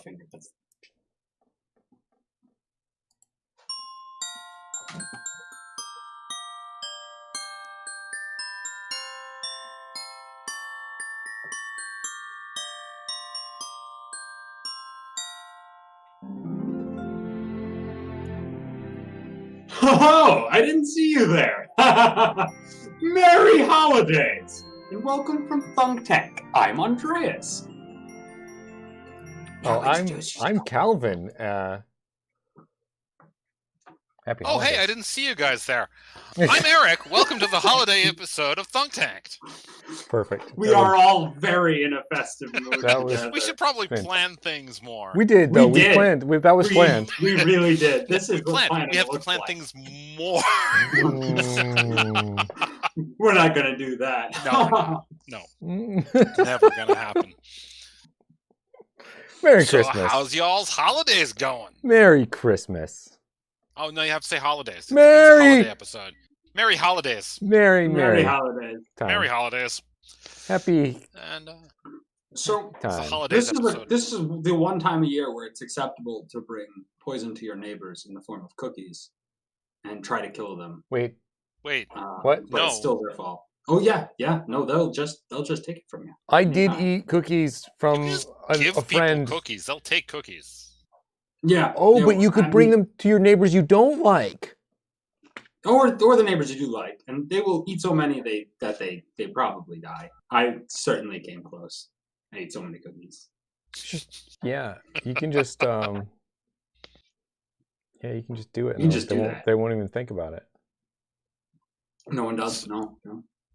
finger. That's... Oh, I didn't see you there. Merry holidays, and welcome from ThunkTech. I'm Andreas. Oh, I'm Calvin. Happy holidays. Hey, I didn't see you guys there. I'm Eric. Welcome to the holiday episode of ThunkTech. Perfect. We are all very in a festive mood. We should probably plan things more. We did, though. We planned. That was planned. We really did. This is we what have to plan like. things more. We're not going to do that. No. Never going to happen. Merry Christmas. How's y'all's holidays going? Merry Christmas. Oh, no, you have to say holidays. It's a Merry holiday episode. Merry holidays. Merry holidays. Time. Merry holidays. Happy. And so time. This is the one time a year where it's acceptable to bring poison to your neighbors in the form of cookies and try to kill them. Wait. What? But it's still their fault. Oh yeah. No, they'll just take it from you. I did eat cookies from a friend. Cookies. They'll take cookies. Yeah. Oh, but you could bring them to your neighbors you don't like. Or the neighbors you do like, and they will eat so many that they probably die. I certainly came close. I ate so many cookies. Yeah, you can just you can just do it. You just do that. They won't even think about it. No one does. No.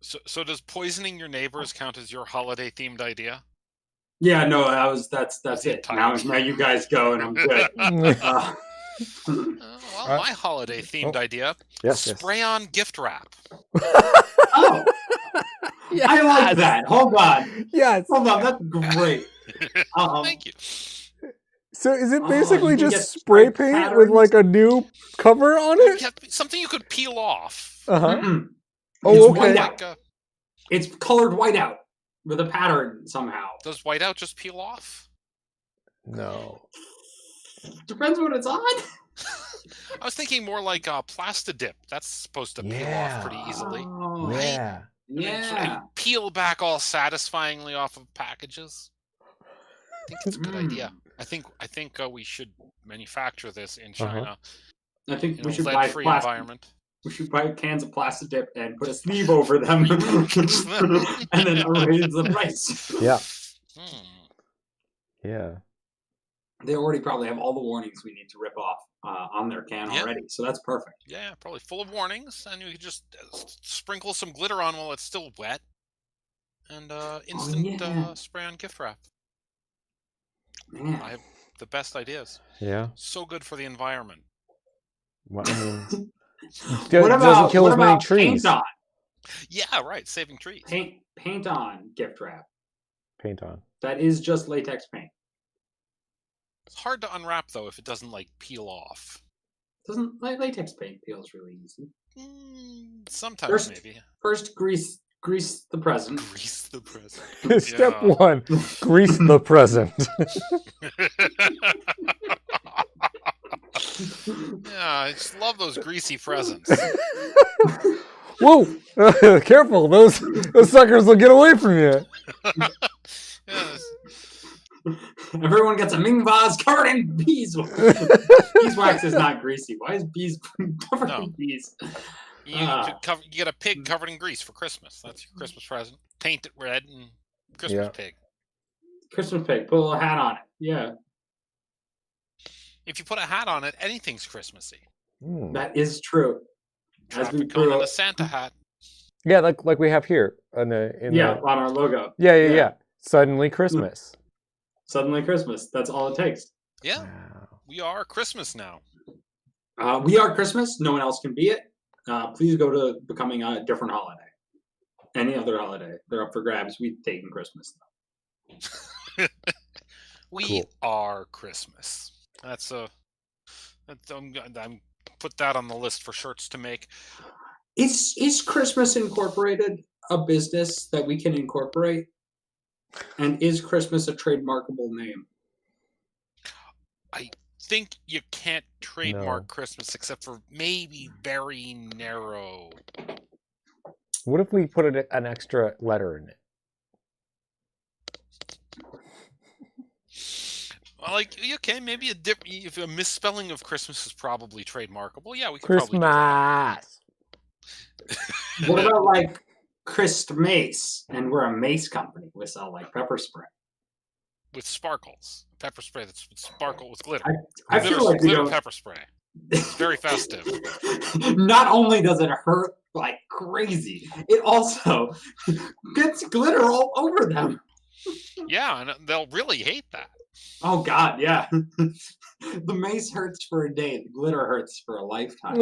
So does poisoning your neighbors count as your holiday themed idea? Yeah, no, that's it. Now you guys go, and I'm good. My holiday themed idea: spray on gift wrap. Oh, yes. I like that. Hold on. Yes. Hold on. That's great. Thank you. So is it basically just spray paint patterns with like a new cover on it? Yeah, something you could peel off. Oh, okay. It's colored whiteout with a pattern somehow. Does whiteout just peel off? No. Depends what it's on. I was thinking more like Plastidip. That's supposed to peel off pretty easily. Oh, right? Yeah. Peel back all satisfyingly off of packages. I think it's a good idea. I think we should manufacture this in China. I think we in should a buy lead-free environment. We should buy cans of Plastidip and put a sleeve over them, and then raise the price. Yeah. Yeah. They already probably have all the warnings we need to rip off on their can already, so that's perfect. Yeah, probably full of warnings, and you could just sprinkle some glitter on while it's still wet, and instant spray on gift wrap. Man. I have the best ideas. Yeah. So good for the environment. Well, I mean, doesn't kill as many trees. Paint on? Yeah, right. Saving trees. Paint on gift wrap. Paint on. That is just latex paint. It's hard to unwrap though if it doesn't like peel off. Doesn't latex paint peels really easy? Sometimes maybe. First, grease the present. Grease the present. Step 1: grease the present. Yeah, I just love those greasy presents. Whoa! Careful, those suckers will get away from you. Yes. Everyone gets a Ming vase covered in beeswax. Beeswax is not greasy. Why is bees covered in bees? You get a pig covered in grease for Christmas. That's your Christmas present. Paint it red and Christmas pig. Christmas pig. Put a little hat on it. Yeah. If you put a hat on it, anything's Christmassy. That is true. Traffic cone and a Santa hat. Yeah, like we have here on our logo. Yeah. Suddenly Christmas. Suddenly Christmas. That's all it takes. Yeah. Wow. We are Christmas now. We are Christmas. No one else can be it. Please go to becoming a different holiday. Any other holiday. They're up for grabs. We've taken Christmas, though. We are Christmas. I'm put that on the list for shirts to make. Is Christmas Incorporated a business that we can incorporate? And is Christmas a trademarkable name? I think you can't trademark Christmas except for maybe very narrow. What if we put an extra letter in it? Well, like, okay, maybe if a misspelling of Christmas is probably trademarkable. Yeah, we could probably do that. Christmas. What about like Christ Mace? And we're a mace company. We sell like pepper spray. With sparkles, pepper spray that's sparkle with glitter. I feel like glitter pepper spray. It's very festive. Not only does it hurt like crazy, it also gets glitter all over them. Yeah, and they'll really hate that. Oh God, yeah. The mace hurts for a day. The glitter hurts for a lifetime.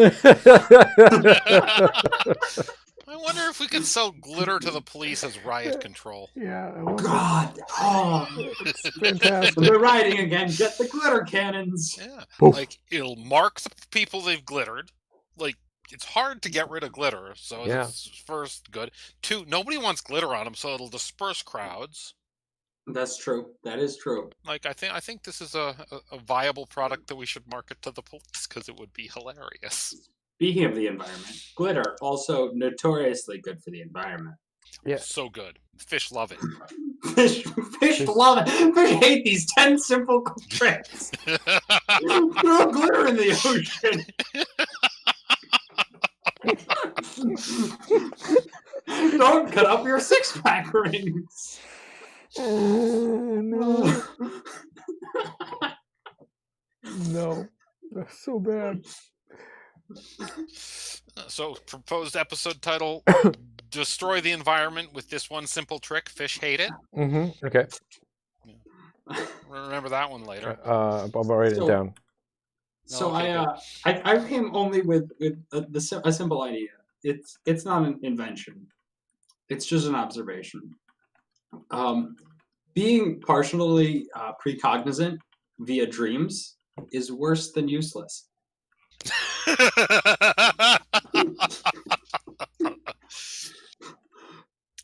I wonder if we could sell glitter to the police as riot control. Yeah. God. Oh, it's fantastic. they're rioting again. Get the glitter cannons. Yeah. Poof. Like, it'll mark the people they've glittered. Like, it's hard to get rid of glitter, so it's first good. 2, nobody wants glitter on them, so it'll disperse crowds. That's true. That is true. Like, I think this is a viable product that we should market to the police because it would be hilarious. Speaking of the environment, glitter also notoriously good for the environment. Yeah. So good. Fish love it. Fish love it. Fish hate these 10 simple tricks. Throw glitter in the ocean. Don't cut up your 6-pack rings. Oh, no. No. That's so bad. So, proposed episode title: Destroy the environment with this one simple trick. Fish hate it. Mm-hmm. Okay. Remember that one later. I'll write it down. So Okay, I came only with a simple idea. It's not an invention. It's just an observation. Being partially precognizant via dreams is worse than useless.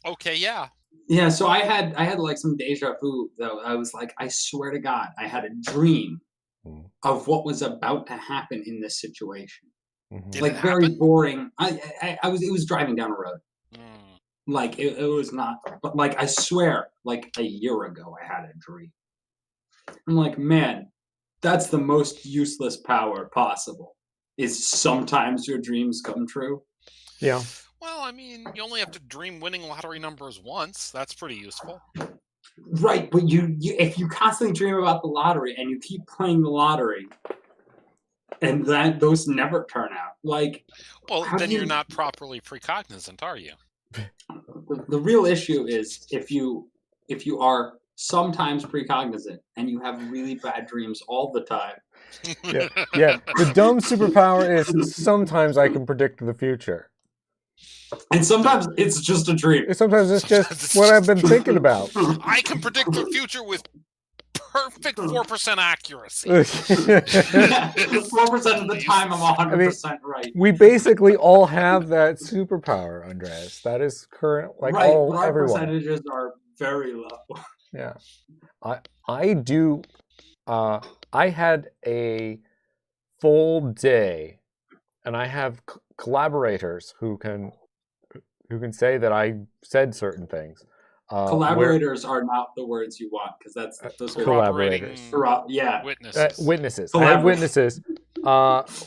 Okay, yeah. Yeah, so I had like some deja vu though. I was like, I swear to God, I had a dream of what was about to happen in this situation. Did like it very happen? boring. It was driving down a road. Mm. Like it was not, but like I swear, like a year ago I had a dream. I'm like, man, that's the most useless power possible. Is sometimes your dreams come true. Yeah. Well, I mean, you only have to dream winning lottery numbers once. That's pretty useful. Right, but you if you constantly dream about the lottery and you keep playing the lottery, and then those never turn out. Like, well, then you're not properly precognizant, are you? The real issue is if you are sometimes precognizant and you have really bad dreams all the time. Yeah. The dumb superpower is sometimes I can predict the future. And sometimes it's just a dream. Sometimes it's just what I've been thinking about. I can predict the future with perfect 4% accuracy. 4% of the time I'm 100% right. We basically all have that superpower, Andreas. That is current, like right, all but our everyone. Percentages are very low. Yeah, I do. I had a full day, and I have collaborators who can say that I said certain things. Collaborators are not the words you want because those are collaborators. Yeah, witnesses. Witnesses. I had witnesses.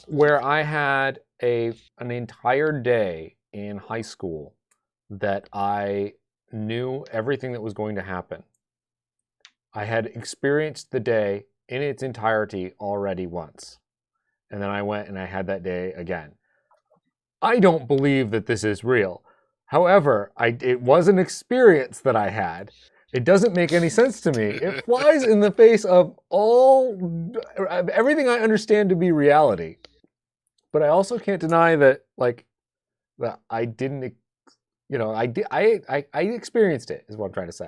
Where I had an entire day in high school that I knew everything that was going to happen. I had experienced the day in its entirety already once, and then I went and I had that day again. I don't believe that this is real. However, it was an experience that I had. It doesn't make any sense to me. It flies in the face of everything I understand to be reality. But I also can't deny that I didn't, I experienced it, is what I'm trying to say.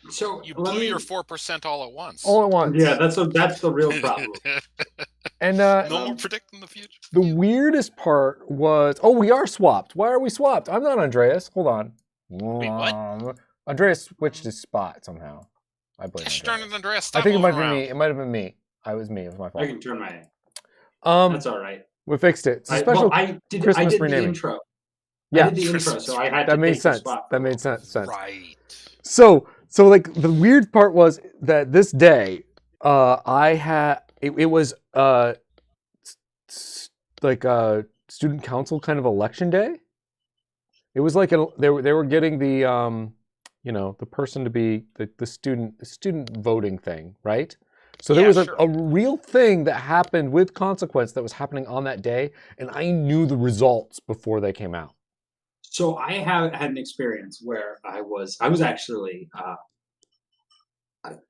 So you blew your 4% all at once. All at once. Yeah, that's the real problem. And no more predicting the future. The weirdest part was, we are swapped. Why are we swapped? I'm not Andreas. Hold on. Wait, what? Andreas switched his spot somehow. I blame Gosh Andreas. darn it, Andreas. I think it might around. be me. It might have been me. It was me. It was my I fault. can turn my. Um, That's all right. we fixed it. It's a special I did Christmas the renaming. intro. Yeah, I did the intro, so I had that to made take sense. the spot. That made sense. Right. So like the weird part was that this day, I had it was like a student council kind of election day. It was like they were getting the the person to be the student voting thing, right? So there was a real thing that happened with Consequence that was happening on that day, and I knew the results before they came out. So I had an experience where I was actually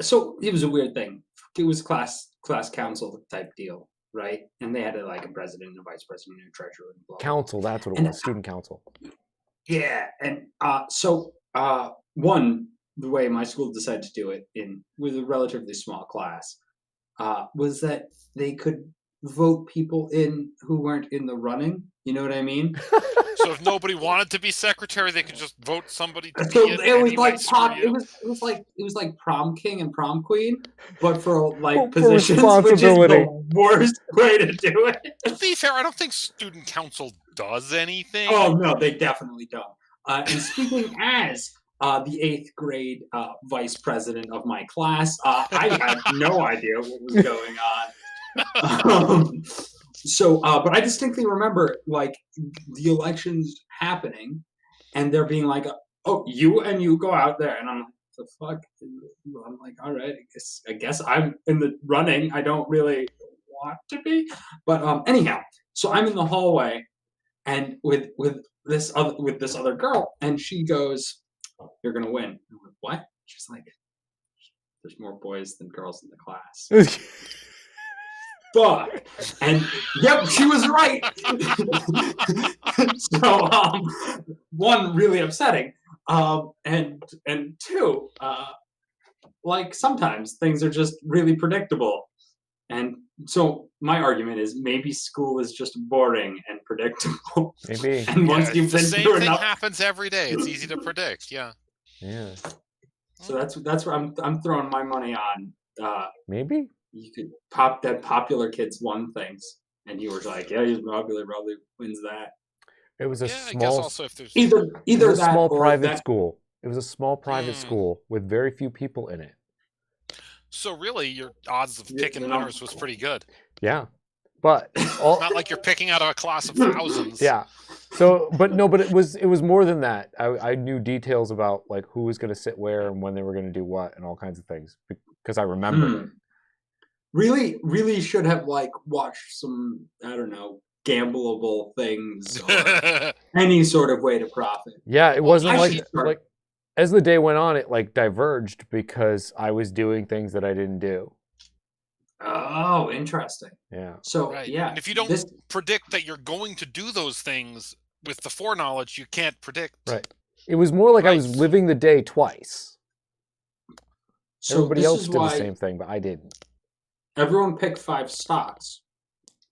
so it was a weird thing. It was class council type deal, right? And they had a president, a vice president, and a treasurer. And blah, council, that's what it was. Student council. Yeah, and the way my school decided to do it with a relatively small class was that they could vote people in who weren't in the running. You know what I mean? So if nobody wanted to be secretary, they could just vote somebody to So be it. it was anyway, it was like prom king and prom queen, but for responsibility. positions, which is the worst way to do it. To be fair, I don't think student council does anything. Oh no, they definitely don't. And speaking as the 8th grade vice president of my class, I had no idea what was going on. But I distinctly remember the elections happening, and there being "Oh, you go out there," and I'm like, "The fuck?" I'm like, "All right, I guess I'm in the running. I don't really want to be, but anyhow." So I'm in the hallway, and with this other girl, and she goes, "You're gonna win." I'm like, "What?" She's like, "There's more boys than girls in the class." Fuck. And yep, she was right. So one, really upsetting. And two, sometimes things are just really predictable. And so my argument is maybe school is just boring and predictable. Maybe. And once you've the been same through thing enough, happens every day. It's easy to predict. Yeah. Yeah. So that's where I'm throwing my money on. Maybe you could pop that popular kids won things, and you were like, "Yeah, he's popular, probably wins that." It was a I guess small, also if there's either a that small or private that. school. It was a small private school with very few people in it. So really, your odds of picking winners was pretty good. Yeah, but It's not like you're picking out of a class of thousands. Yeah. So, but it was more than that. I knew details about who was going to sit where and when they were going to do what and all kinds of things because I remembered it. Really should have watched some, I don't know, gambleable things or any sort of way to profit. Yeah, it wasn't like as the day went on, it diverged because I was doing things that I didn't do. Oh, interesting. Yeah. So yeah, and if you don't predict that you're going to do those things with the foreknowledge, you can't predict. Right. It was more like I was living the day twice. So everybody else did the same thing, but I didn't. Everyone pick 5 stocks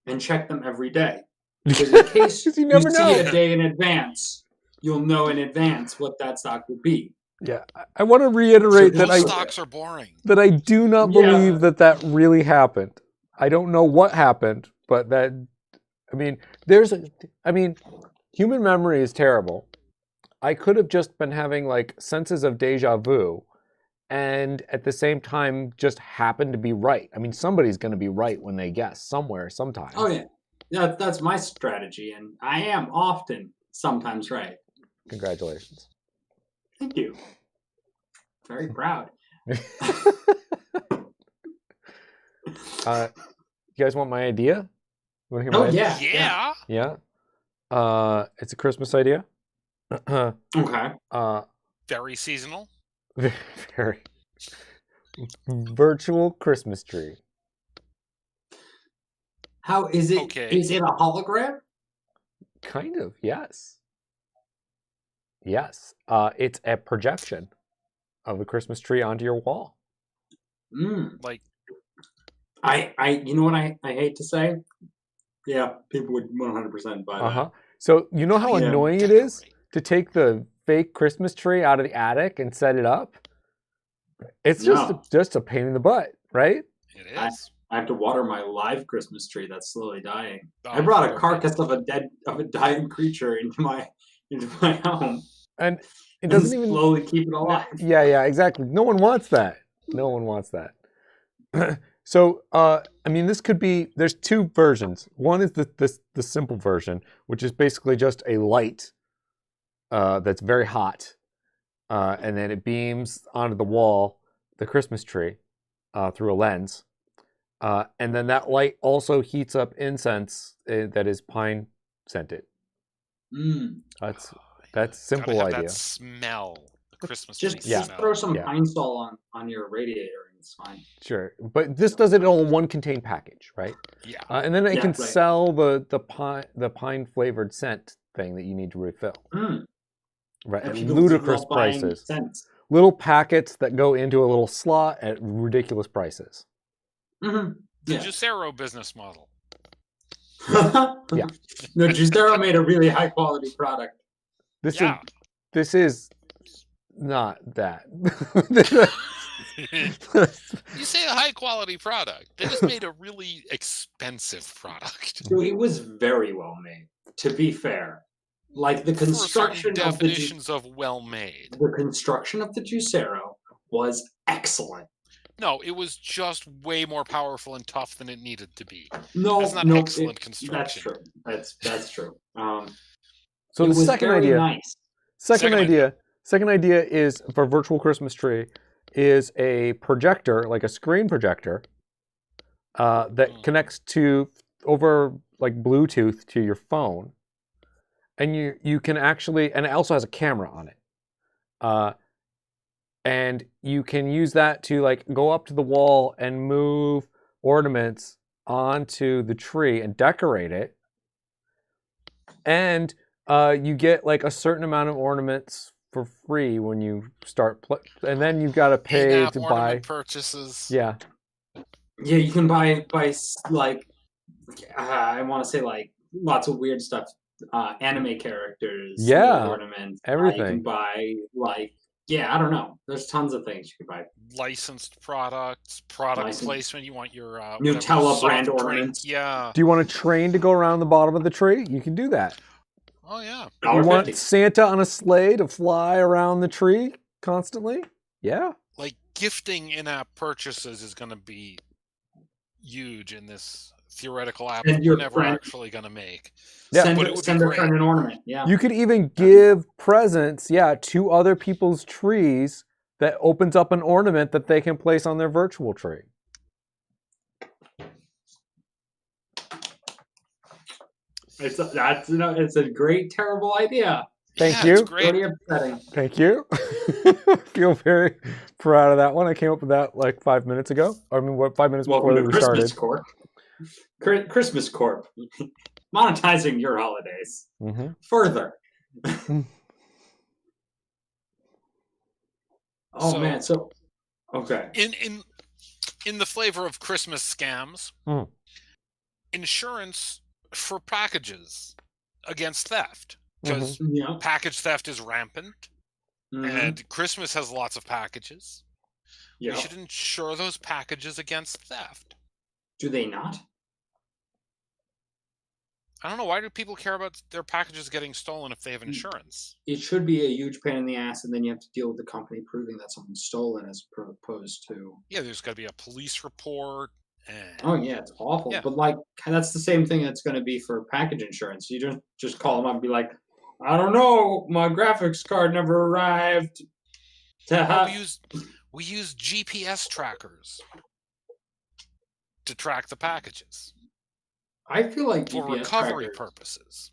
and check them every day. Because in case you never know. See a day in advance, you'll know in advance what that stock will be. Yeah, I want to reiterate that stocks are boring. That I do not believe that really happened. I don't know what happened, but human memory is terrible. I could have just been having senses of deja vu, and at the same time just happened to be right. I mean, somebody's going to be right when they guess somewhere, sometime. Oh yeah, that's my strategy, and I am often sometimes right. Congratulations. Thank you. Very proud. You guys want my idea? You want to hear my idea? Yeah. It's a Christmas idea. Okay. Very seasonal. Very. Virtual Christmas tree. How is it? Okay. Is it a hologram? Kind of, yes. Yes. It's a projection of the Christmas tree onto your wall. I you know what I hate to say? Yeah, people would 100% buy that. So you know how annoying it is to take the fake Christmas tree out of the attic and set it up? It's just a pain in the butt, right? It is. I have to water my live Christmas tree that's slowly dying. Oh, I brought a okay. carcass of a dying creature into my home. And it And doesn't even slowly keep it alive. Yeah, exactly. No one wants that. No one wants that. So, I mean, this could be. There's two versions. One is the simple version, which is basically just a light that's very hot, and then it beams onto the wall, the Christmas tree, through a lens, and then that light also heats up incense that is pine scented. That's a simple Gotta have idea. That smell, the Christmas Just tree smell. throw some Yeah. pine sol on your radiator and it's fine. Sure, but this does it all in one contained package, right? Yeah. And then it can right. sell the pine flavored scent thing that you need to refill, right? And At people ludicrous love buying prices. scents. Little packets that go into a little slot at ridiculous prices. Mm-hmm. The Yeah. Juicero business model. Yeah. No, Juicero made a really high quality product. This is not that. You say a high quality product. They just made a really expensive product. So it was very well made, to be fair. Like the construction For of the definitions of well made. the construction of the Juicero was excellent. No, it was just way more powerful and tough than it needed to be. No, That's not no, excellent construction. That's true. That's true. So it the was second very idea. nice. Second idea is for virtual Christmas tree is a projector, like a screen projector, that connects to over like Bluetooth to your phone, and you can actually, and it also has a camera on it, and you can use that to like go up to the wall and move ornaments onto the tree and decorate it, and you get like a certain amount of ornaments for free when you start, and then you've got to pay In-app to ornament buy purchases. Yeah, Yeah, you can buy like I want to say like lots of weird stuff, anime characters, Yeah, ornaments, everything. you can buy like I don't know. There's tons of things you can buy. Licensed products, product placement. You want your Nutella soft brand drink. ornaments. Yeah. Do you want a train to go around the bottom of the tree? You can do that. Oh yeah. You want $1.50. Santa on a sleigh to fly around the tree constantly? Yeah. Like gifting in-app purchases is going to be huge in this theoretical app And that your we're never friend- actually going to make. Yeah, Send, but it would send be a great. friend an ornament. Yeah. You could even give presents, to other people's trees that opens up an ornament that they can place on their virtual tree. It's a great, terrible idea. Thank Yeah, you. It's great. Pretty upsetting. Thank you. I feel very proud of that one. I came up with that like 5 minutes ago. 5 minutes Welcome before to we Christmas started. Corp. Christmas Corp. Monetizing your holidays further. Oh So- man, so okay. In the flavor of Christmas scams, insurance for packages against theft, because Yeah. package theft is rampant, Mhm. and Christmas has lots of packages. Yeah. We should insure those packages against theft. Do they not? I don't know, why do people care about their packages getting stolen if they have insurance? It should be a huge pain in the ass, and then you have to deal with the company proving that someone's stolen, as opposed to. Yeah, there's got to be a police report. And Oh yeah, it's awful. Yeah. But like, that's the same thing that's going to be for package insurance. You don't just call them up and be like, I don't know, my graphics card never arrived. Well, we use GPS trackers to track the packages I feel like for GPS recovery trackers purposes.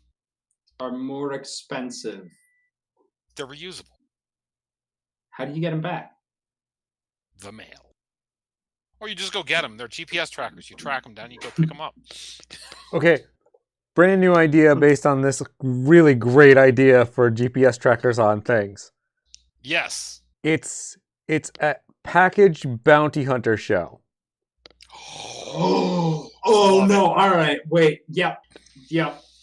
are more expensive. They're reusable. How do you get them back? The mail. Or you just go get them. They're GPS trackers. You track them down, you go pick them up. Okay. Brand new idea based on this really great idea for GPS trackers on things. Yes. It's a package bounty hunter show. Oh Love no! it. All right, wait. Yep.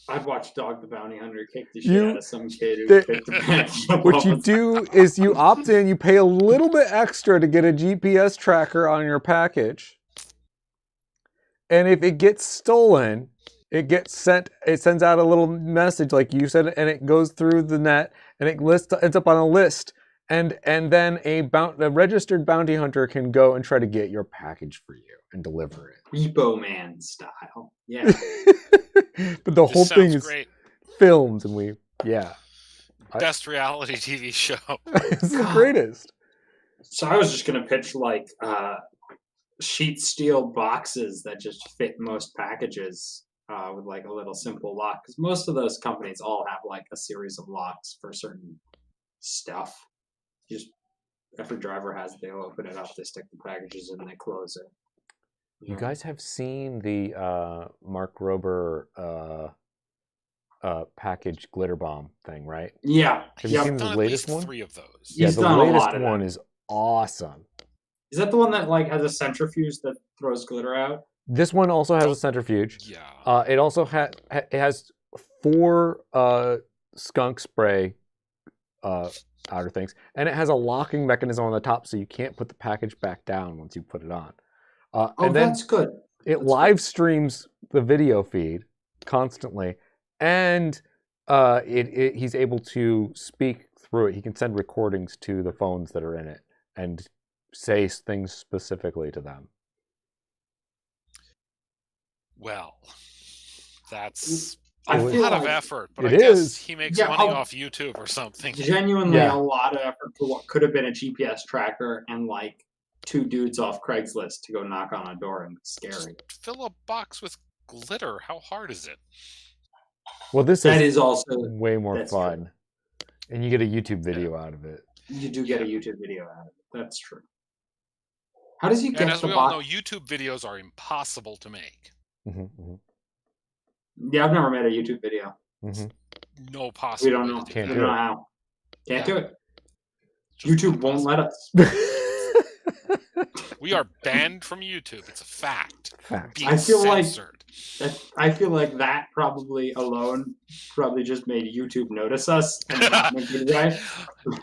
I've watched Dog the Bounty Hunter kick the shit You- out of some kid who the- picked a package up What off you his- do is you opt in, you pay a little bit extra to get a GPS tracker on your package. And if it gets stolen, it sends out a little message like you said, and it goes through the net, and it ends up on a list. And then a registered bounty hunter can go and try to get your package for you and deliver it. Repo Man style. Yeah. But the whole thing is great. filmed, and Best reality TV show. It's the greatest. So I was just gonna pitch like sheet steel boxes that just fit most packages with like a little simple lock, because most of those companies all have like a series of locks for certain stuff. Just every driver has it, they'll open it up, they stick the packages in, and they close it. You guys have seen the Mark Rober package glitter bomb thing, right? Yeah. Have you seen the Done latest at least one? 3 of those. Yeah, He's the done a latest lot of one them. is awesome. Is that the one that like has a centrifuge that throws glitter out? This one also has a centrifuge. Yeah. It also it has 4 skunk spray outer things, and it has a locking mechanism on the top, so you can't put the package back down once you put it on. And then That's good. it live streams the video feed constantly, and he's able to speak through it. He can send recordings to the phones that are in it and say things specifically to them. Well, that's I a feel lot of like effort, but it I guess is. he makes Yeah, money off YouTube or something. genuinely Yeah. a lot of effort for what could have been a GPS tracker and like 2 dudes off Craigslist to go knock on a door and be scary. Fill a box with glitter. How hard is it? Well, this That is is also, way more that's fun, and you get a YouTube video out of it. you do get a YouTube video out of it. That's true. How does he And get as the we all know, box? YouTube videos are impossible to make. Yeah, I've never made a YouTube video. No We possible. don't way know. to Can't We that. don't do know it. how. Can't Yeah. do it. Just YouTube not won't possible. let us. We are banned from YouTube. It's a fact. Fact. Being I feel like- censored. I feel like that probably alone just made YouTube notice us and not in a good way.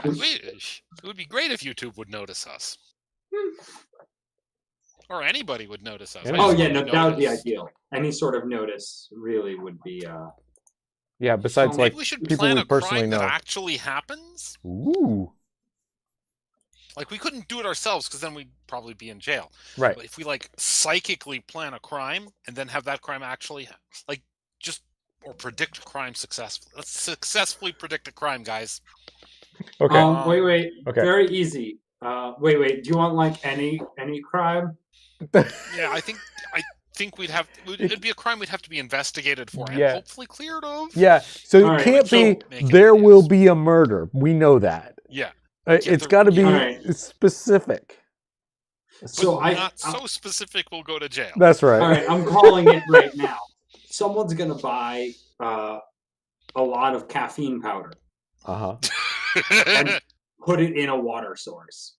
It would be great if YouTube would notice us. Or anybody would notice us. I Oh just yeah, want no, to be that would be noticed. ideal. Any sort of notice really would be. Yeah. Besides, Maybe like Maybe we should people plan we a personally crime know. that actually happens. Ooh. Like we couldn't do it ourselves because then we'd probably be in jail. Right. But if we like psychically plan a crime and then have that crime actually or predict a crime successfully. Let's successfully predict a crime, guys. Okay. Wait. Okay. Very easy. Wait. Do you want like any crime? Yeah, I think it'd be a crime we'd have to be investigated for and Yeah. hopefully cleared of. Yeah. So it All right, can't so be. make it There will obvious. be a murder. We know that. Yeah. It's got to be All right. specific. So But not so specific we'll go to jail. That's right. all right. I'm calling it right now. Someone's gonna buy a lot of caffeine powder and put it in a water source.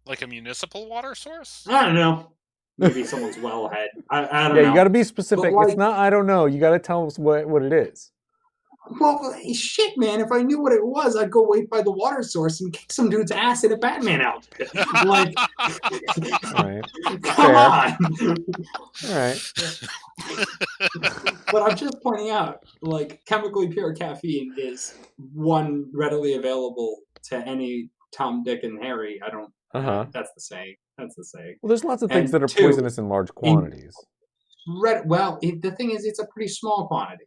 Like a municipal water source? I don't know. Maybe someone's wellhead. I don't Yeah, know. you got to be specific. like- It's not. I don't know. You got to tell us what it is. Well, shit, man. If I knew what it was, I'd go wait by the water source and kick some dude's ass in a Batman outfit. Like, All right. come on. All right. But I'm just pointing out, like, chemically pure caffeine is one readily available to any Tom, Dick, and Harry. I don't. That's the saying. That's the saying. Well, there's lots of things And that are two, poisonous in large quantities. The thing is, it's a pretty small quantity.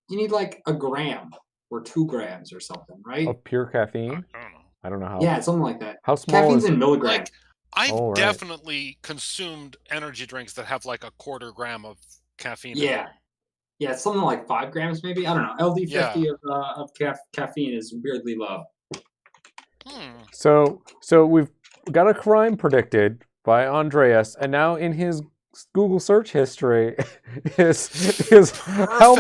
You need like a gram or 2 grams or something, right? Of pure caffeine. I don't know. I don't know how. Yeah, something like that. How small Caffeine's is? in milligrams. Like, I've Oh, right. definitely consumed energy drinks that have like a 1/4 gram of caffeine. in Yeah. them. Yeah, it's something like 5 grams, maybe. I don't know. LD50 of caffeine is weirdly low. So we've got a crime predicted by Andreas, and now in his Google search history is how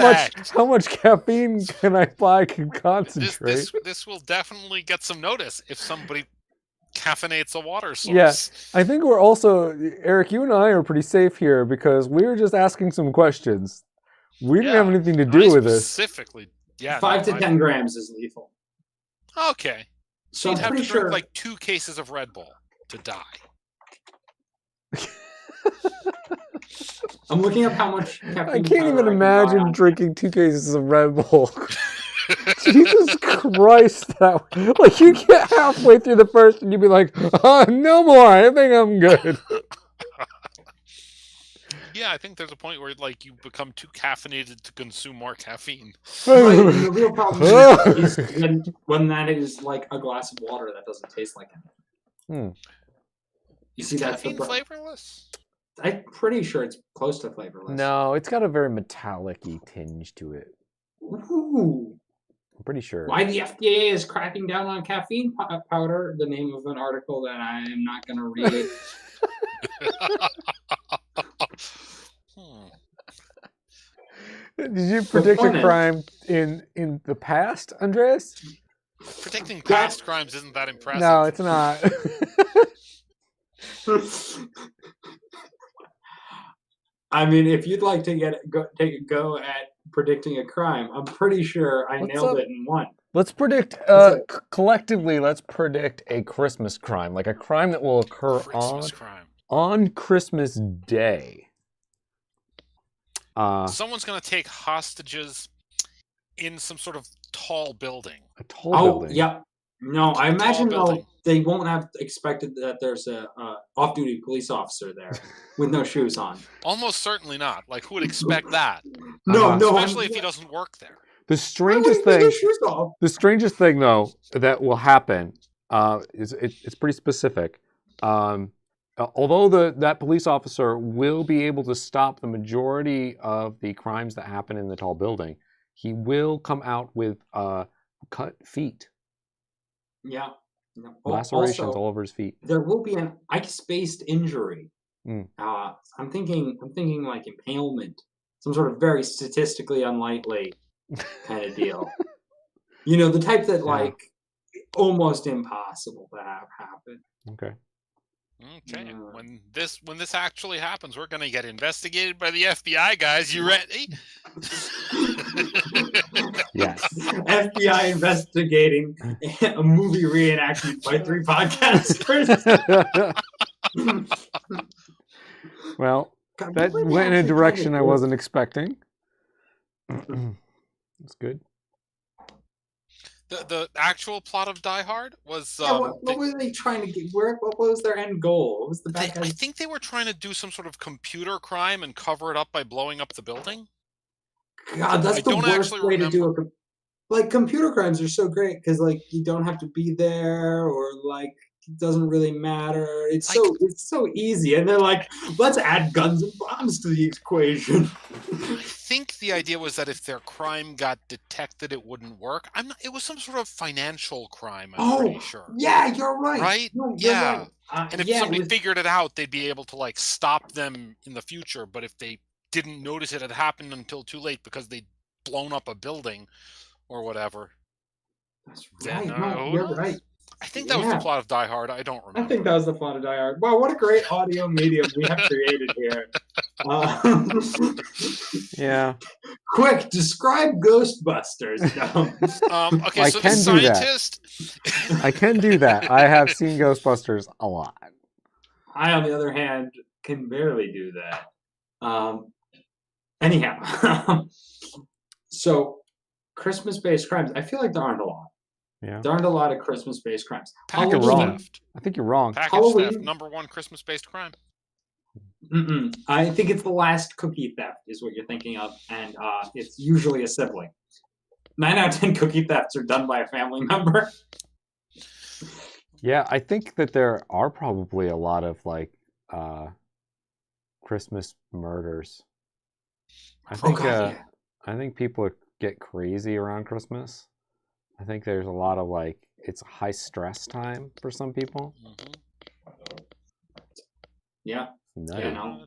much caffeine can I buy can concentrate? This will definitely get some notice if somebody caffeinates a water source. Yeah, I think we're also, Eric, you and I are pretty safe here because we were just asking some questions. We didn't have anything to do with this. Specifically, yeah. 5 to 10 grams is lethal. Okay. So You'd I'm have to pretty drink sure. like 2 cases of Red Bull to die. I'm looking up how much caffeine. I can't even powder I can buy imagine on- drinking 2 cases of Red Bull. Jesus Christ! Like you get halfway through the first, and you'd be like, "No more. I think I'm good." Yeah, I think there's a point where like you become too caffeinated to consume more caffeine. Right, and the real problem is when that is like a glass of water that doesn't taste like anything. You see, that's the Caffeine flavorless? I'm pretty sure it's close to flavorless. No, it's got a very metallic-y tinge to it. Ooh. I'm pretty sure. Why the FDA is cracking down on caffeine powder, the name of an article that I am not going to read. Did you predict a crime in the past, Andreas? Predicting past crimes isn't that impressive. No, it's not. I mean, if you'd like to take a go at predicting a crime, I'm pretty sure I nailed it in one. Let's predict collectively. Let's predict a Christmas crime, like a crime that will occur on Christmas Day. Someone's going to take hostages in some sort of tall building. A tall building. Yeah. No, I imagine they won't have expected that there's a off-duty police officer there with no shoes on. Almost certainly not. Like, who would expect that? No, especially if he doesn't work there. The strangest thing, though, that will happen it's pretty specific. Although that police officer will be able to stop the majority of the crimes that happen in the tall building, he will come out with cut feet. Yeah. Lacerations all over his feet. There will be an ice-based injury. I'm thinking like impalement, some sort of very statistically unlikely kind of deal. You know, the type that like almost impossible to have happen. Okay. When this actually happens, we're gonna get investigated by the FBI, guys. You ready? Yes. FBI investigating a movie reenactment by 3 podcasters. Well, that went in a direction I wasn't expecting. That's good. The actual plot of Die Hard was what were they trying to get? What was their end goal? What was the bad guys? I think they were trying to do some sort of computer crime and cover it up by blowing up the building. God, that's the worst way to do it. Like, computer crimes are so great because like you don't have to be there, or like it doesn't really matter. It's so easy, and they're like, let's add guns and bombs to the equation. I think the idea was that if their crime got detected, it wouldn't work. It was some sort of financial crime. I'm pretty sure. Yeah, you're right. Right? No, yeah. Right. And if somebody figured it out, they'd be able to like stop them in the future. But if they didn't notice it had happened until too late because they'd blown up a building or whatever. That's right. No, you're right. I think that was the plot of Die Hard. I don't remember. I think that was the plot of Die Hard. Wow, what a great audio medium we have created here. Yeah. Quick, describe Ghostbusters. Okay, I so can the scientist... I can do that. I have seen Ghostbusters a lot. I, on the other hand, can barely do that. Anyhow. So, Christmas-based crimes. I feel like there aren't a lot. Yeah. There aren't a lot of Christmas-based crimes. I think you're wrong. I think you're wrong. Package theft, #1 Christmas-based crime. I think it's the last cookie theft is what you're thinking of, and it's usually a sibling. 9 out of 10 cookie thefts are done by a family member. Yeah, I think that there are probably a lot of like Christmas murders. I think people get crazy around Christmas. I think there's a lot of like it's a high stress time for some people. Yeah. No. Yeah, no.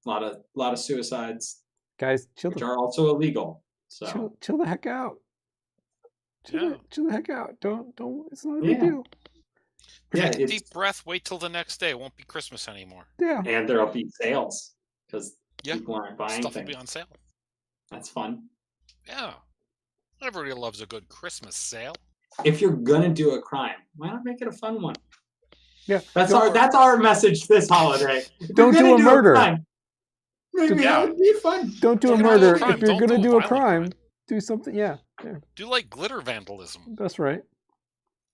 A lot of suicides. Guys, which are also illegal. So chill the heck out. Chill the heck out. Don't. It's not a big deal. Take a deep breath. Wait till the next day. It won't be Christmas anymore. Yeah. And there'll be sales because people aren't buying stuff things. Will be on sale. That's fun. Yeah. Everybody loves a good Christmas sale. If you're gonna do a crime, why not make it a fun one? Yeah. That's our message this holiday. Don't do a murder. Maybe that would be fun. Don't do a Don't do a murder. crime. If you're Don't gonna do a do a violent crime, crime. do something. Yeah, Do like glitter vandalism. that's right.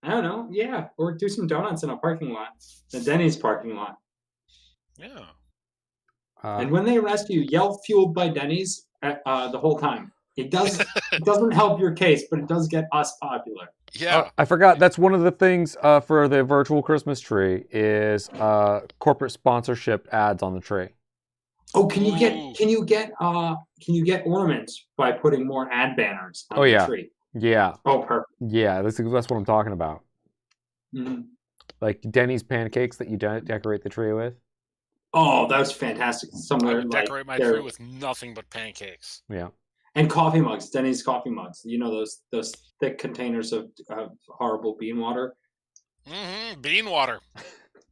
I don't know. Yeah, or do some donuts in a parking lot, the Denny's parking lot. Yeah. And when they arrest you, yell "fueled by Denny's" the whole time. It doesn't help your case, but it does get us popular. Yeah. I forgot. That's one of the things for the virtual Christmas tree is corporate sponsorship ads on the tree. Oh, can you get ornaments by putting more ad banners on the tree? Yeah. Oh, perfect. Yeah, that's what I'm talking about. Mm-hmm. Like Denny's pancakes that you decorate the tree with. Oh, that was fantastic. I would decorate my tree with nothing but pancakes. Yeah. And coffee mugs, Denny's coffee mugs. You know those thick containers of horrible bean water. Mm-hmm. Bean water.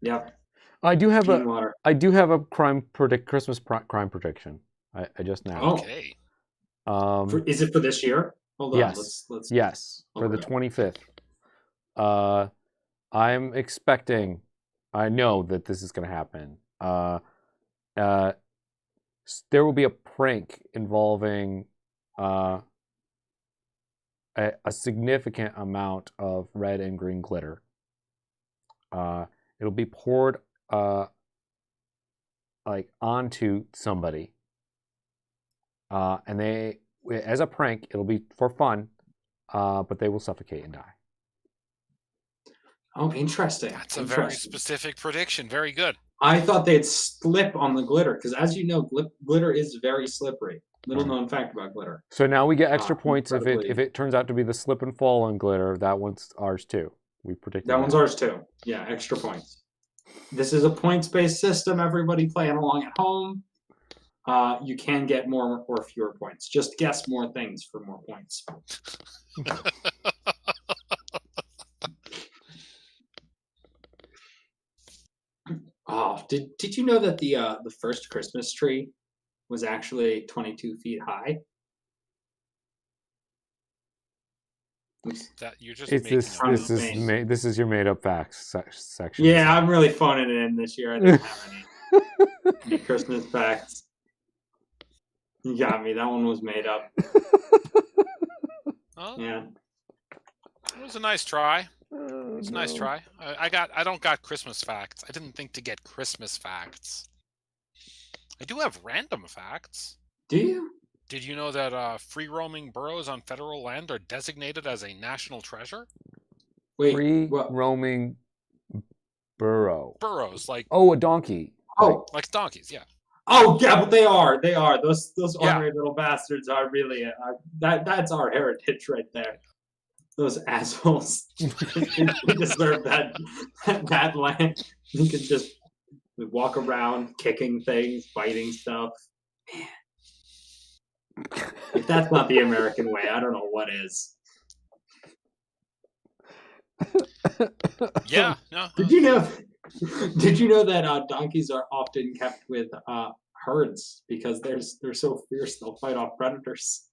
Yep. I do have bean water. a Christmas crime prediction. I just now. Okay. Is it for this year? Hold on. Yes. Yes. For the 25th. I'm expecting. I know that this is going to happen. There will be a prank involving a significant amount of red and green glitter. It'll be poured onto somebody, and they, as a prank, it'll be for fun, but they will suffocate and die. Oh, interesting. That's a very specific prediction. Very good. I thought they'd slip on the glitter because, as you know, glitter is very slippery. Little known fact about glitter. So now we get extra points if it turns out to be the slip and fall on glitter. That one's ours too. We predicted that one's ours too. Yeah, extra points. This is a points-based system. Everybody playing along at home. You can get more or fewer points. Just guess more things for more points. Oh, did you know that the first Christmas tree was actually 22 feet high? That you're just this is your made up facts section. Yeah, I'm really phoning it in this year. I didn't have any Christmas facts. You got me. That one was made up. Oh, yeah, it was a nice try. It's a nice try. I don't got Christmas facts. I didn't think to get Christmas facts. I do have random facts. Do you? Did you know that free-roaming burrows on federal land are designated as a national treasure? Wait, free-roaming burrow. Burrows, like... Oh, a donkey. Oh. Like donkeys, yeah. Oh, yeah, but they are. They are. Those ornery little bastards are really... that's our heritage right there. Those assholes. We deserve that land. We could just walk around kicking things, biting stuff. Man. If that's not the American way, I don't know what is. Yeah, no. Did you know that donkeys are often kept with herds because they're so fierce they'll fight off predators?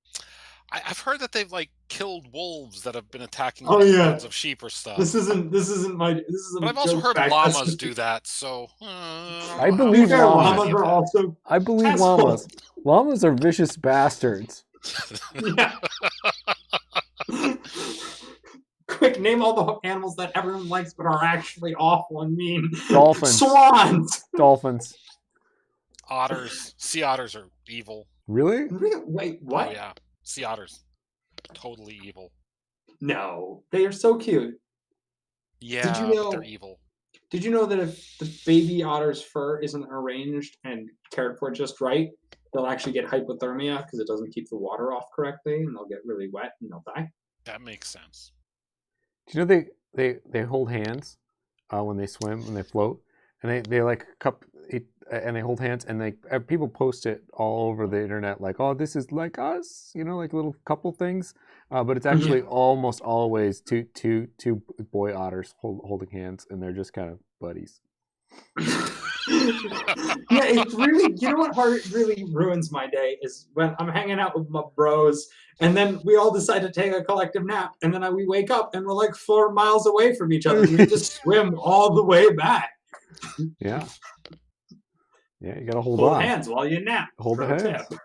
I've heard that they've killed wolves that have been attacking herds of sheep or stuff. This isn't But I've also heard llamas do that. So I believe llamas are also. I believe llamas. Llamas are vicious bastards. Yeah. Quick, name all the animals that everyone likes but are actually awful and mean. Dolphins. Swans. Dolphins. Otters. Sea otters are evil. Really? Wait, what? Oh yeah. Sea otters. Totally evil. No. They are so cute. Yeah, but they're evil. Did you know that if the baby otter's fur isn't arranged and cared for just right, they'll actually get hypothermia because it doesn't keep the water off correctly, and they'll get really wet and they'll die? That makes sense. Do you know they hold hands when they swim, when they float, and they cup it, and they hold hands, and people post it all over the internet oh, this is like us, like little couple things, but it's actually almost always two boy otters holding hands, and they're just kind of buddies. Yeah, it's really, what really ruins my day is when I'm hanging out with my bros and then we all decide to take a collective nap and then we wake up and we're 4 miles away from each other. We just swim all the way back. Yeah. Yeah, you gotta hold Hold on. hands while you nap. Hold the Pro hands. tip.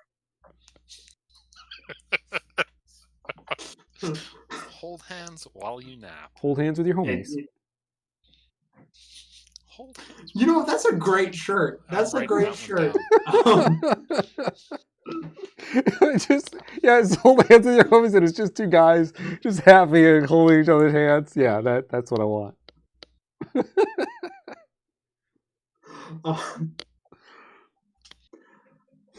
Hold hands while you nap. Hold hands with your homies. Hold hands. You know what? That's a great shirt. That's a writing great that shirt. one It's hold hands with your homies, and it's just two guys just happy and holding each other's hands. Yeah, that's what I want.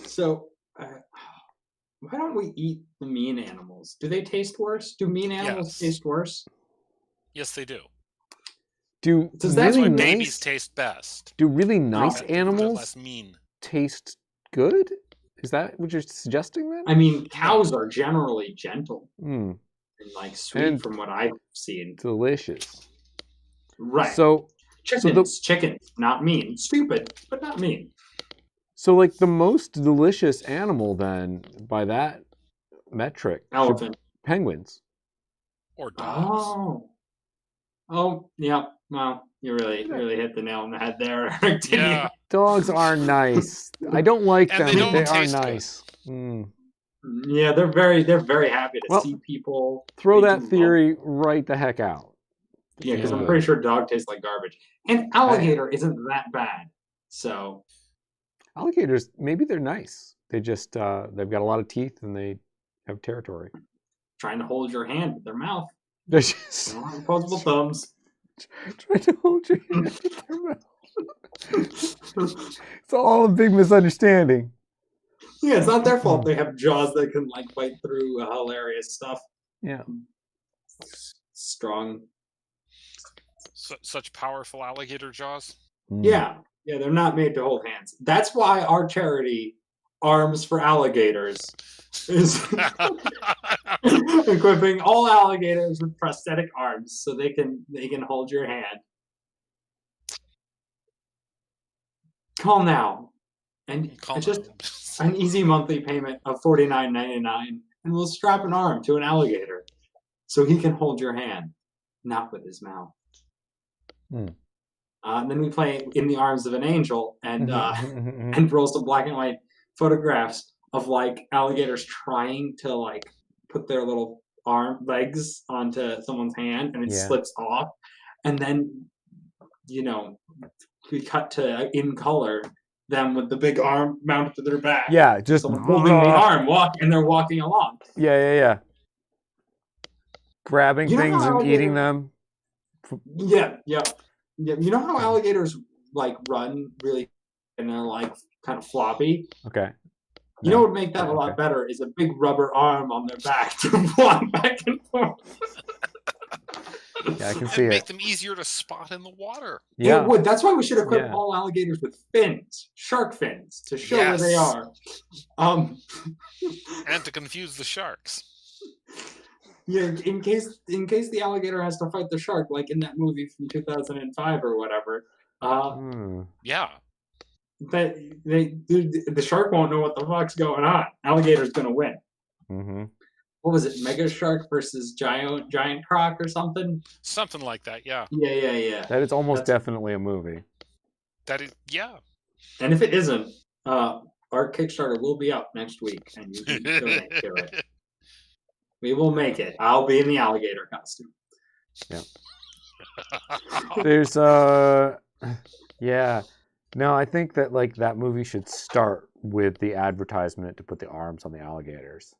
So, why don't we eat the mean animals? Do they taste worse? Do mean animals Yes. taste worse? Yes, they do. Do Does that That's really why mean- babies nice? taste best. Do really nice They're animals less mean. taste good? Is that what you're suggesting then? I mean, cows are generally gentle Mm, and like sweet And- from what I've seen. delicious. Right. So Chickens, not mean. Stupid, but not mean. So, like, the most delicious animal, then, by that metric, should Elephant. penguins. Or dogs. Oh, yeah. Well, you really hit the nail on the head there, Eric, didn't Yeah. Dogs are nice. I don't like And them, they but don't they are taste good. nice. Mm. you? Yeah, they're very happy to Well, see people. Throw They that do theory right the heck out. Yeah, because I'm Yeah. pretty sure dog tastes like garbage. And alligator isn't that bad. So Alligators, maybe they're nice. They just, they've got a lot of teeth and they have territory. trying to hold your hand with their mouth. They're They just don't have opposable thumbs. trying to hold your hand with their mouth. It's all a big misunderstanding. Yeah, it's not their fault they have jaws that can like bite through hilarious stuff. Yeah. Strong. Such powerful alligator jaws. Mm. Yeah, they're not made to hold hands. That's why our charity, Arms for Alligators, is equipping all alligators with prosthetic arms so they can hold your hand. Call now, and it's just an easy monthly payment of $49.99, and we'll strap an arm to an alligator so he can hold your hand, not with his mouth. And then we play In the Arms of an Angel and and roll some black and white photographs of like alligators trying to like put their little legs onto someone's hand and it slips off. And then, we cut to in color them with the big arm mounted to their back. Yeah, just someone holding the arm, and they're walking along. Yeah. Grabbing things and eating them. Yeah. You know how alligators like run really and they're like kind of floppy? Okay. You know what would make that a lot better is a big rubber arm on their back to walk back and forth. Yeah, I can see make it. them easier to spot in the water. Yeah. It would. That's why we should equip all alligators with fins, shark fins, to show where they are. And to confuse the sharks. Yeah, in case the alligator has to fight the shark, like in that movie from 2005 or whatever. Yeah. That the shark won't know what the fuck's going on. Alligator's gonna win. Mm-hmm. What was it? Mega Shark versus Giant Croc or something? Something like that, yeah. Yeah. That is almost definitely a movie. That is, yeah. And if it isn't, our Kickstarter will be up next week, and you can donate to it. We will make it. I'll be in the alligator costume. Yeah. There's yeah. No, I think that like that movie should start with the advertisement to put the arms on the alligators.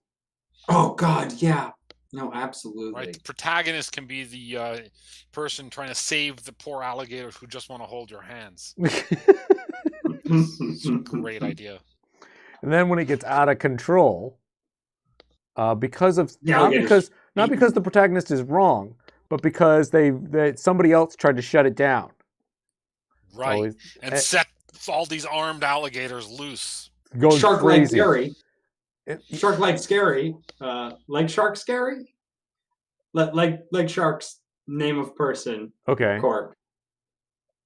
Oh God, yeah. No, absolutely. Right. The protagonist can be the person trying to save the poor alligators who just want to hold your hands. It's a great idea. And then when it gets out of control, because of not because the protagonist is wrong, but because somebody else tried to shut it down. Right. And set all these armed alligators loose. Going Shark crazy. Shark like scary. Like shark scary? Like sharks, name of person. Okay. Corp.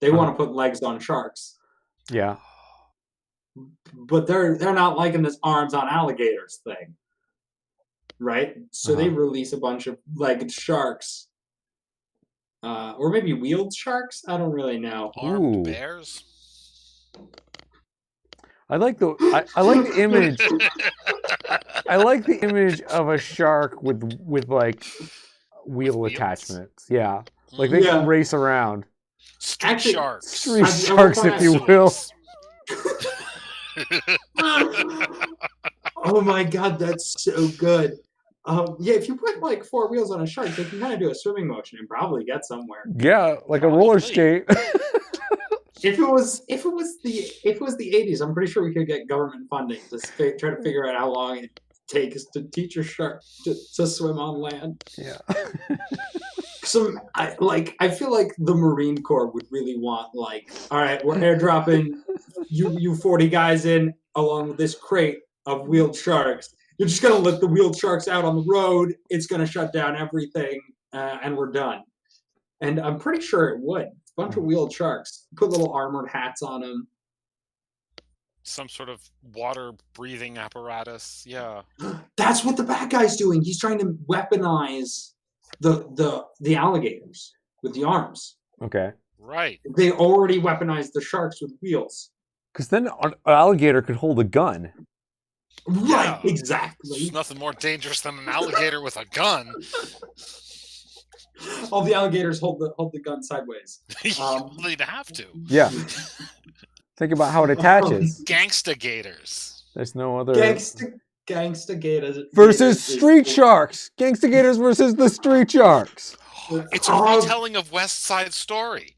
They want to put legs on sharks. Yeah. But they're not liking this arms on alligators thing. Right? So they release a bunch of legged sharks. Or maybe wheeled sharks? I don't really know. Armed bears? I like the image. I like the image of a shark with like wheel wheels? attachments. Yeah, like they Yeah. can race around. Street Actually, sharks. Street I will sharks, point if you out- will. Oh my god, that's so good. Yeah, if you put like 4 wheels on a shark, they can kind of do a swimming motion and probably get somewhere. Yeah, like a roller Probably. skate. If it was the 80s, I'm pretty sure we could get government funding to try to figure out how long it takes to teach a shark to swim on land. Yeah. I feel like the Marine Corps would really want like, all right, we're airdropping you 40 guys in along with this crate of wheeled sharks. You're just gonna let the wheeled sharks out on the road. It's gonna shut down everything, and we're done. And I'm pretty sure it would. A bunch of wheeled sharks. Put little armored hats on them. Some sort of water breathing apparatus. Yeah. That's what the bad guy's doing. He's trying to weaponize the alligators with the arms. Okay. Right. They already weaponized the sharks with wheels. Because then an alligator could hold a gun. Right, Yeah. exactly. There's nothing more dangerous than an alligator with a gun. All the alligators hold the gun sideways. They'd have to. Yeah. Think about how it attaches. Gangsta gators. There's no other. Gangsta gators Versus street sharks. Gangsta gators versus the street sharks. It's a Oh. retelling of West Side Story.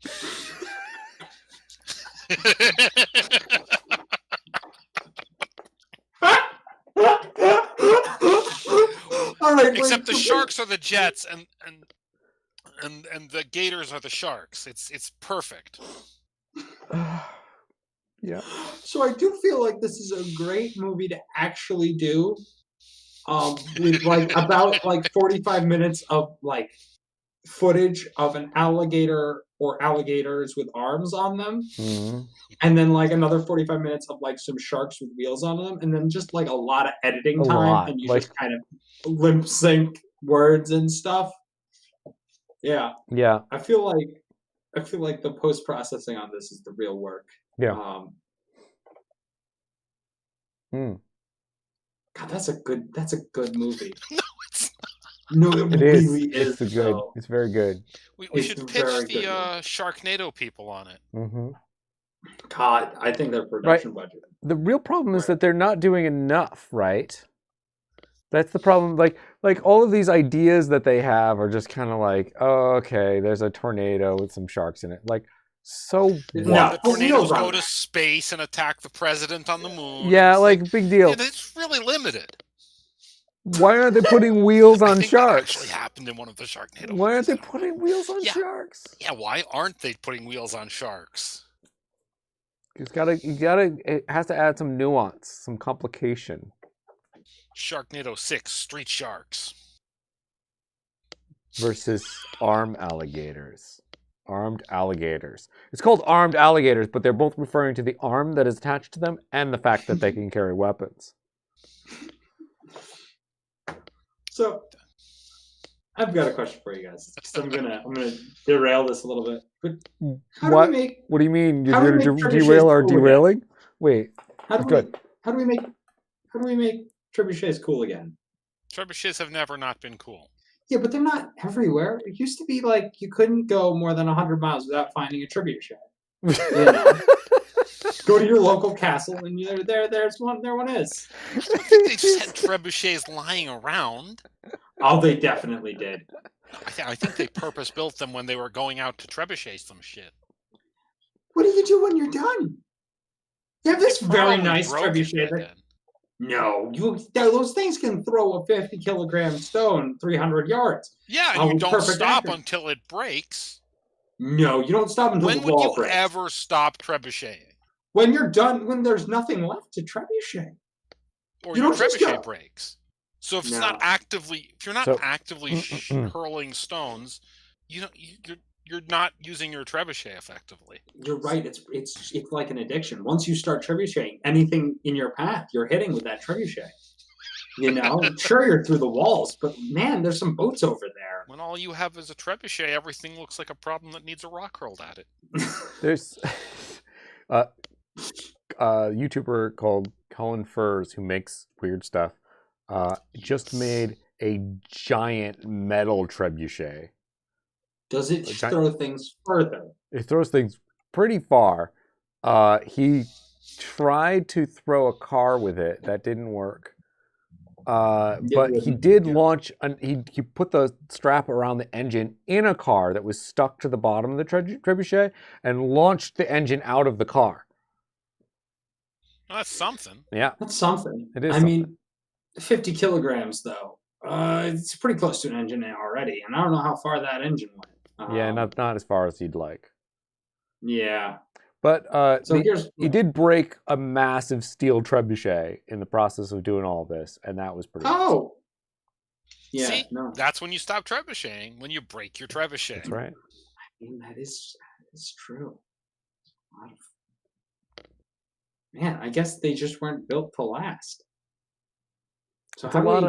All right, Except the sharks are the jets and the gators are the sharks. It's perfect. Yeah. So I do feel like this is a great movie to actually do. With like about like 45 minutes of like footage of an alligator or alligators with arms on them, Mhm. and then like another 45 minutes of like some sharks with wheels on them, and then just like a lot of editing A time, lot, and you like- just kind of limp sync words and stuff. Yeah, Yeah. I feel like the post processing on this is the real work. Yeah. Hmm. God, that's a good movie. No, it's No, it It is. really is. It's good. though. It's very good. we It's should a pitch very the good movie. Sharknado people on it. Hmm. God, I think their production budget. The real problem is Right. that they're not doing enough, right? That's the problem. Like all of these ideas that they have are just kind of like, oh, okay, there's a tornado with some sharks in it. Like, so No, what? The put tornadoes wheels on go it. to space and attack the president on the moon. Yeah, It's like big deal. it's really limited. Why aren't they putting wheels I on think that sharks? actually happened in one of the Sharknado. Why aren't movies. they I don't know. putting wheels on Yeah. sharks? Yeah, why aren't they putting wheels on sharks? It has to add some nuance, some complication. Sharknado 6, Street Sharks. Versus armed alligators. Armed alligators. It's called armed alligators, but they're both referring to the arm that is attached to them and the fact that they can carry weapons. So, I've got a question for you guys. So I'm gonna derail this a little bit. But how What? do we make What do you mean? You're How do we going make to trebuchets derail our cool again? derailing? Wait. how do we Good. how do we make trebuchets cool again? Trebuchets have never not been cool. Yeah, but they're not everywhere. It used to be like you couldn't go more than 100 miles without finding a trebuchet. Go to your local castle, and there's one. There one is. I don't think they just had trebuchets lying around. Oh, they definitely did. I think they purpose built them when they were going out to trebuchet some shit. What do you do when you're done? You have this very Probably nice broken trebuchet. by That, then. no, those things can throw a 50-kilogram stone 300 yards. Yeah, Oh, and you don't perfect stop accuracy. until it breaks. No, you don't stop until When the would wall you breaks. ever stop trebucheting? When you're done, when there's nothing left to trebuchet. Or You your don't just trebuchet go- breaks. So if it's No. not actively, if you're not So- actively hurling stones, you're not using your trebuchet effectively. You're right. It's like an addiction. Once you start trebucheting, anything in your path, you're hitting with that trebuchet. You know, sure you're through the walls, but man, there's some boats over there. When all you have is a trebuchet, everything looks like a problem that needs a rock hurled at it. There's YouTuber called Colin Furs who makes weird stuff. Just made a giant metal trebuchet. Does it throw things further? It throws things pretty far. He tried to throw a car with it. That didn't work. But he did launch. He put the strap around the engine in a car that was stuck to the bottom of the trebuchet and launched the engine out of the car. Well, that's something. Yeah, That's something. It is I mean, 50 kilograms though. It's pretty close to an engine already, and I don't know how far that engine went. yeah, not as far as you'd like. Yeah. But So he did break a massive steel trebuchet in the process of doing all this, and that was pretty. Oh. Yeah. See, no. that's when you stop trebucheting, when you break your trebuchet. That's right. I mean, that is true. Man, I guess they just weren't built to last. So It's a lot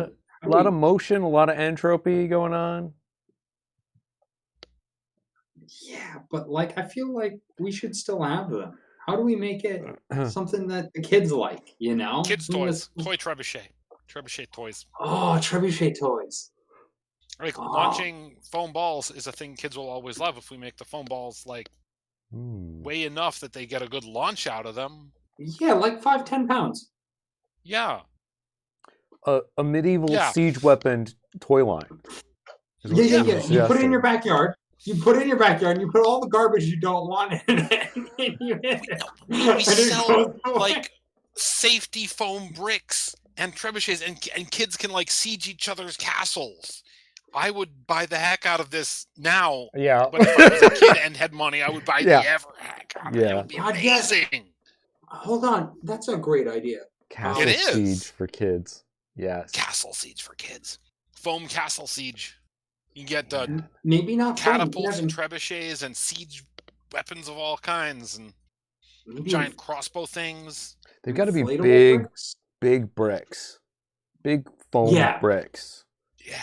of motion, a lot of entropy going on. Yeah, but like I feel like we should still have them. How do we make it something that the kids like? You know, Kids' toys, toy trebuchet toys. Oh, trebuchet toys. Like launching foam balls is a thing kids will always love. If we make the foam balls like weigh enough that they get a good launch out of them. Yeah, like 5-10 pounds. Yeah. A medieval siege weapon toy line. Yeah. You put it in your backyard. You put it in your backyard and you put all the garbage you don't want in it. And you hit it. We sell like safety foam bricks and trebuchets, and kids can like siege each other's castles. I would buy the heck out of this now. Yeah. But if I was a kid and had money, I would buy the ever heck out of it. It would be amazing. Hold on. That's a great idea. Castle siege for kids. Yes. Castle siege for kids. Foam castle siege. You can get maybe not catapults and trebuchets and siege weapons of all kinds and giant crossbow things. They've got to be big bricks, big foam bricks. Yeah.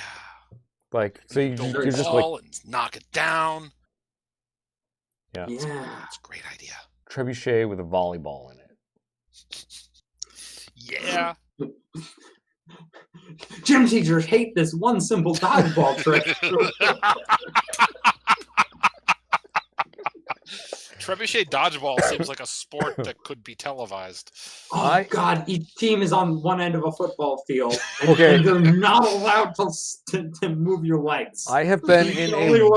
Like so, you're just like and knock it down. Yeah. Yeah. That's a great idea. Trebuchet with a volleyball in it. Yeah. Gym teachers hate this one simple dodgeball trick. Trebuchet dodgeball seems like a sport that could be televised. Oh God! Each team is on one end of a football field, and they're not allowed to move your legs. I have been in a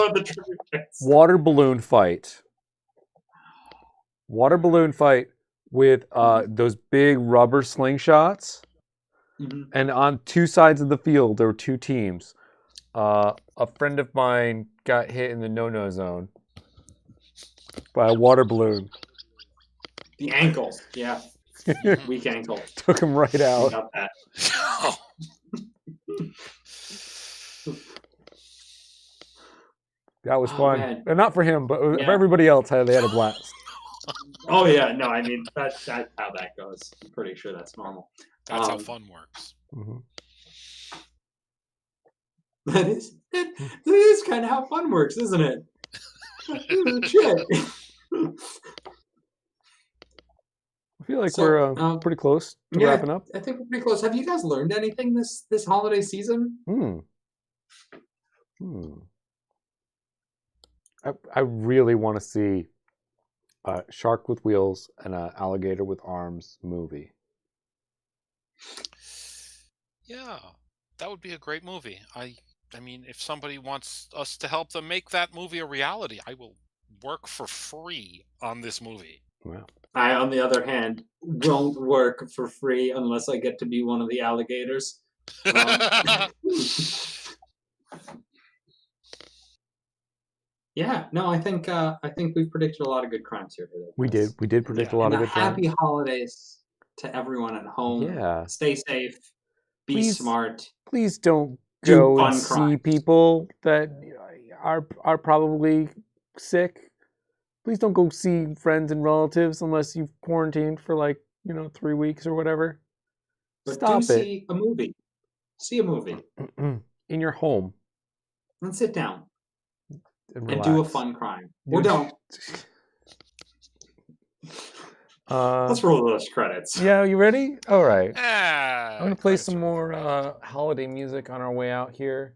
water balloon fight. Water balloon fight with those big rubber slingshots. Mm-hmm. And on two sides of the field, there were two teams. A friend of mine got hit in the no-no zone by a water balloon. The ankle, yeah. Weak ankle. Took him right out. Got that. That was fun. Man. And not for him, but for everybody else, they had a blast. Oh, yeah. No, I mean, that's how that goes. I'm pretty sure that's normal. That's how fun works. Mm-hmm. That is kind of how fun works, isn't it? Shit. I feel like we're pretty close to wrapping up. I think we're pretty close. Have you guys learned anything this holiday season? I really want to see a Shark with Wheels and an Alligator with Arms movie. Yeah, that would be a great movie. I mean, if somebody wants us to help them make that movie a reality, I will work for free on this movie. Wow. I, on the other hand, won't work for free unless I get to be one of the alligators. Yeah, no, I think we've predicted a lot of good crimes here today. We did predict a lot of good crimes. Happy holidays to everyone at home. Yeah. Stay safe. Be smart. Please don't go and see people that are probably sick. Please don't go see friends and relatives unless you've quarantined for 3 weeks or whatever. But Stop see a movie. See a movie. In your home. And sit down. And do a fun crime. Or don't. Let's roll those credits. Yeah, you ready? All right. Yeah. I'm gonna play some more holiday music on our way out here.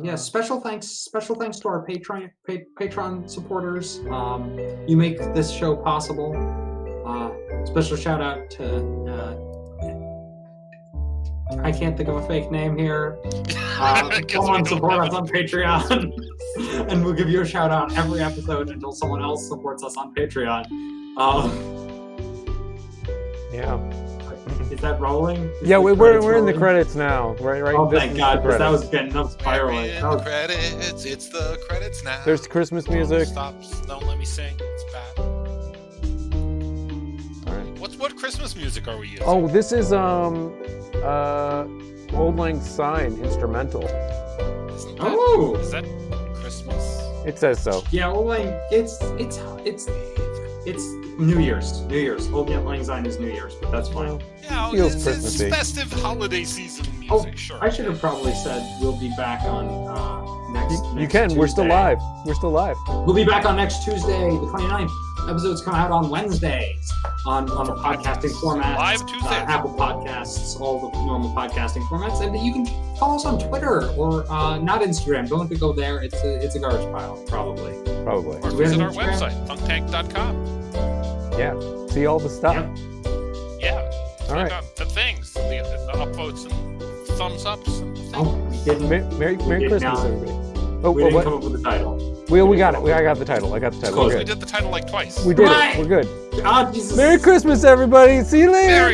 Yeah, special thanks to our Patreon supporters. You make this show possible. Special shout out to I can't think of a fake name here. Come on, support us on Patreon, and we'll give you a shout out every episode until someone else supports us on Patreon. Yeah. Is that rolling? Yeah, we're in the credits now. Right. Oh, this thank is God, the because that credits. was getting up spiraling. In the credits. It's the credits now. There's Christmas music. Stop. Don't let me sing. It's bad. All right. What Christmas music are we using? Oh, this is Old Lang Syne instrumental. Isn't that, Oh! Is that Christmas? It says so. Yeah, well, like it's New Year's. Old Lang Syne is New Year's, but that's fine. Yeah, Feels it's Christmassy. festive holiday season music. Oh, Sure. I should have probably said we'll be back on next. You next can. We're still Tuesday. live. We're still live. We'll be back on next Tuesday, the 29th. Episodes come out on Wednesdays on the podcasting format. Live Tuesdays. Apple Podcasts, all the normal podcasting formats, and you can follow us on Twitter or not Instagram. Don't have to go there. It's a garbage pile, probably. Probably. Or Do we have visit our Instagram? website, funktank.com. Yeah. See all the stuff. Yep. Yeah. All right. The things, the upvotes and thumbs ups and the things. Oh, we didn't. Merry did Christmas, not. everybody. Oh, We didn't what? come up with a title. We got it. I got the title. I got the title. Close We're We good. did the title like twice. We did Right. it. We're good. God, Jesus. Merry Christmas, everybody. See you later. Merry